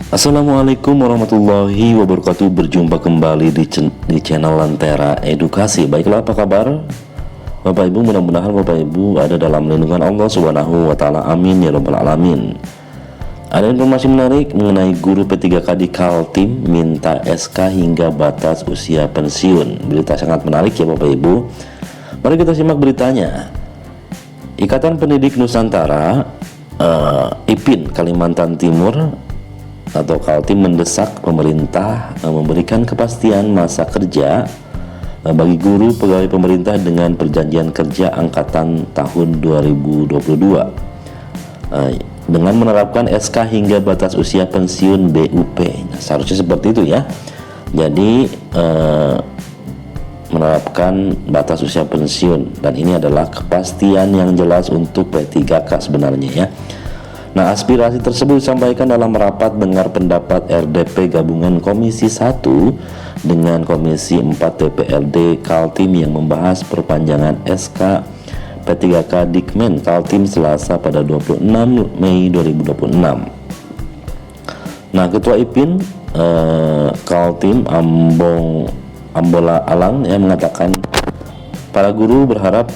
Assalamualaikum warahmatullahi wabarakatuh. Berjumpa kembali di channel Lentera Edukasi. Baiklah, apa kabar Bapak Ibu? Mudah-mudahan Bapak Ibu ada dalam lindungan Allah Subhanahu wa taala. Amin ya rabbal alamin. Ada informasi menarik mengenai guru P3K di Kaltim minta SK hingga batas usia pensiun. Berita sangat menarik ya Bapak Ibu. Mari kita simak beritanya. Ikatan Pendidik Nusantara IPIN Kalimantan Timur atau Kaltim mendesak pemerintah memberikan kepastian masa kerja bagi guru pegawai pemerintah dengan perjanjian kerja angkatan tahun 2022 dengan menerapkan SK hingga batas usia pensiun BUP. Nah, seharusnya seperti itu ya. Jadi menerapkan batas usia pensiun, dan ini adalah kepastian yang jelas untuk P3K sebenarnya ya. Nah, aspirasi tersebut disampaikan dalam rapat dengar pendapat RDP gabungan Komisi 1 dengan Komisi 4 DPRD Kaltim yang membahas perpanjangan SK P3K Dikmen Kaltim Selasa pada 26 Mei 2026. Nah, Ketua IPIN Kaltim Ambola Alang yang mengatakan para guru berharap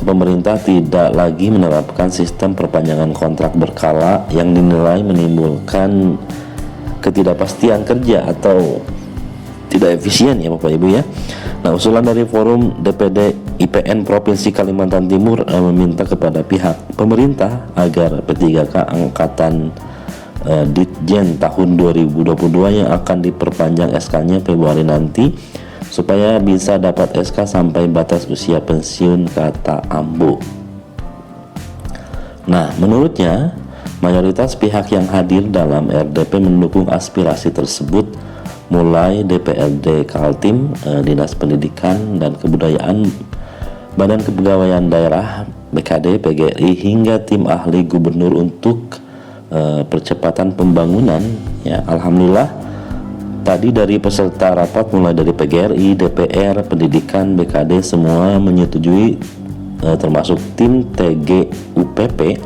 pemerintah tidak lagi menerapkan sistem perpanjangan kontrak berkala yang dinilai menimbulkan ketidakpastian kerja atau tidak efisien ya Bapak Ibu ya. Nah, usulan dari Forum DPD IPN Provinsi Kalimantan Timur meminta kepada pihak pemerintah agar P3K angkatan Ditjen tahun 2022 yang akan diperpanjang SK-nya Februari nanti supaya bisa dapat SK sampai batas usia pensiun, kata Ambo. Nah, menurutnya mayoritas pihak yang hadir dalam RDP mendukung aspirasi tersebut, mulai DPRD Kaltim, Dinas Pendidikan dan Kebudayaan, Badan Kepegawaian Daerah, BKD, PGRI, hingga tim ahli gubernur untuk percepatan pembangunan ya. Alhamdulillah tadi dari peserta rapat mulai dari PGRI, DPR, Pendidikan, BKD semua menyetujui, termasuk tim TGUPP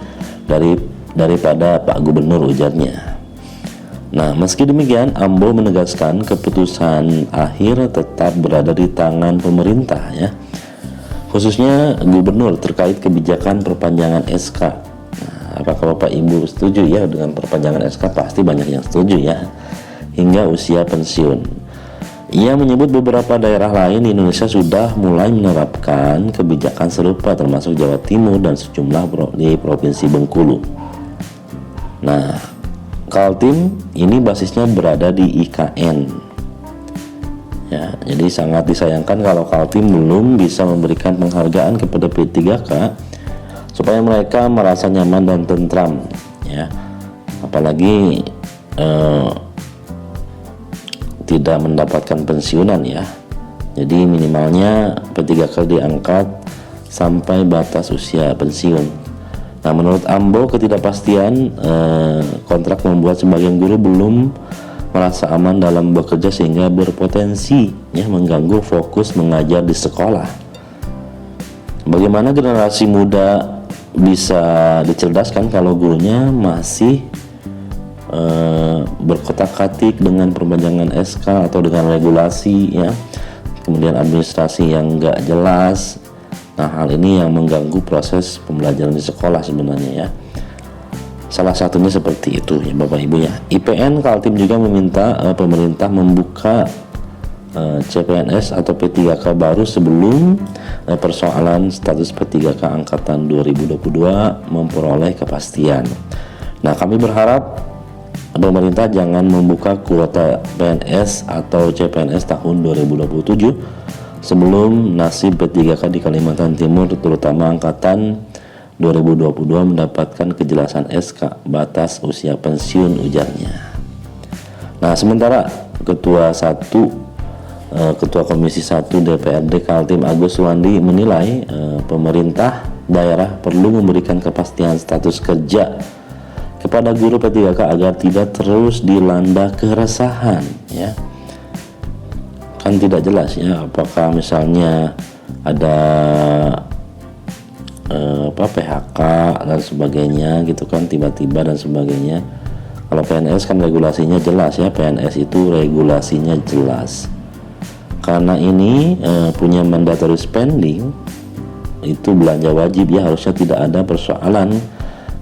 daripada Pak Gubernur, ujarnya. Nah, meski demikian Ambo menegaskan keputusan akhir tetap berada di tangan pemerintah ya, khususnya Gubernur terkait kebijakan perpanjangan SK. Nah, apakah Bapak Ibu setuju ya dengan perpanjangan SK? Pasti banyak yang setuju ya, hingga usia pensiun. Ia menyebut beberapa daerah lain di Indonesia sudah mulai menerapkan kebijakan serupa, termasuk Jawa Timur dan sejumlah di Provinsi Bengkulu. Nah, Kaltim ini basisnya berada di IKN. Ya, jadi sangat disayangkan kalau Kaltim belum bisa memberikan penghargaan kepada P3K supaya mereka merasa nyaman dan tentram ya. Apalagi tidak mendapatkan pensiunan ya. Jadi minimalnya P3K diangkat sampai batas usia pensiun. Nah, menurut Ambo ketidakpastian kontrak membuat sebagian guru belum merasa aman dalam bekerja sehingga berpotensi ya mengganggu fokus mengajar di sekolah. Bagaimana generasi muda bisa dicerdaskan kalau gurunya masih berkotak-katik dengan perpanjangan SK atau dengan regulasi ya, kemudian administrasi yang enggak jelas. Nah, hal ini yang mengganggu proses pembelajaran di sekolah sebenarnya ya. Salah satunya seperti itu ya Bapak Ibu ya. IPN Kaltim juga meminta pemerintah membuka CPNS atau P3K baru sebelum persoalan status P3K angkatan 2022 memperoleh kepastian. Nah, kami berharap pemerintah jangan membuka kuota PNS atau CPNS tahun 2027 sebelum nasib P3K di Kalimantan Timur terutama angkatan 2022 mendapatkan kejelasan SK batas usia pensiun, ujarnya. Nah, sementara Ketua Komisi 1 DPRD Kaltim Agus Suwandi menilai pemerintah daerah perlu memberikan kepastian status kerja kepada guru P3K agar tidak terus dilanda keresahan ya. Kan tidak jelas ya apakah misalnya ada PHK dan sebagainya gitu kan, tiba-tiba dan sebagainya. Kalau PNS kan regulasinya jelas ya, PNS itu regulasinya jelas. Karena ini punya mandatory spending, itu belanja wajib ya, harusnya tidak ada persoalan,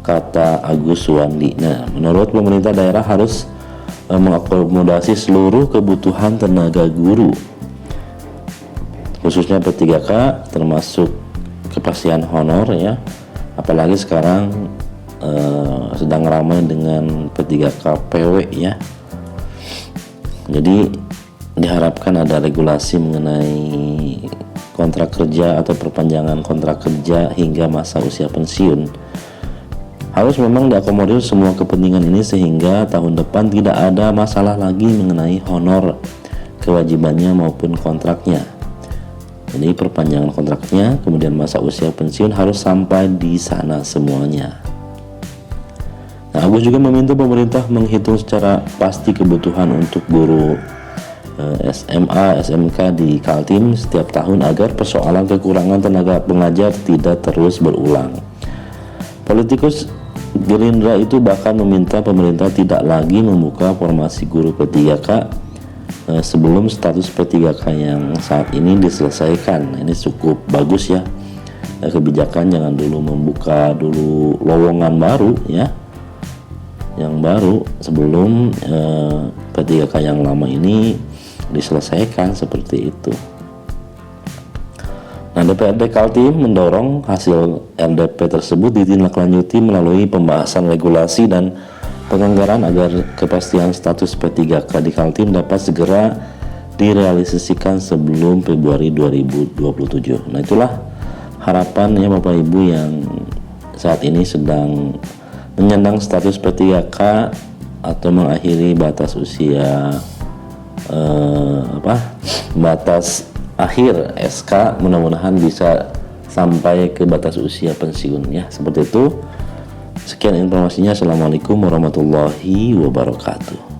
kata Agus Suwandi. Nah, menurut pemerintah daerah harus mengakomodasi seluruh kebutuhan tenaga guru, khususnya P3K, termasuk kepastian honor ya, apalagi sekarang sedang ramai dengan P3K PW ya. Jadi diharapkan ada regulasi mengenai kontrak kerja atau perpanjangan kontrak kerja hingga masa usia pensiun. Harus memang diakomodir semua kepentingan ini sehingga tahun depan tidak ada masalah lagi mengenai honor kewajibannya maupun kontraknya. Jadi perpanjangan kontraknya, kemudian masa usia pensiun harus sampai di sana semuanya. Nah, Agus juga meminta pemerintah menghitung secara pasti kebutuhan untuk guru SMA, SMK di Kaltim setiap tahun agar persoalan kekurangan tenaga pengajar tidak terus berulang. Politikus Gerindra itu bahkan meminta pemerintah tidak lagi membuka formasi guru P3K sebelum status P3K yang saat ini diselesaikan. Ini cukup bagus ya, kebijakan jangan dulu membuka dulu lowongan baru ya, yang baru sebelum P3K yang lama ini diselesaikan, seperti itu. Nah, DPRD Kaltim mendorong hasil RDP tersebut ditindaklanjuti melalui pembahasan regulasi dan penganggaran agar kepastian status P3K di Kaltim dapat segera direalisasikan sebelum Februari 2027. Nah, itulah harapan ya Bapak Ibu yang saat ini sedang menyandang status P3K atau mengakhiri batas usia batas akhir SK, mudah-mudahan bisa sampai ke batas usia pensiun ya, seperti itu. Sekian informasinya. Assalamualaikum warahmatullahi wabarakatuh.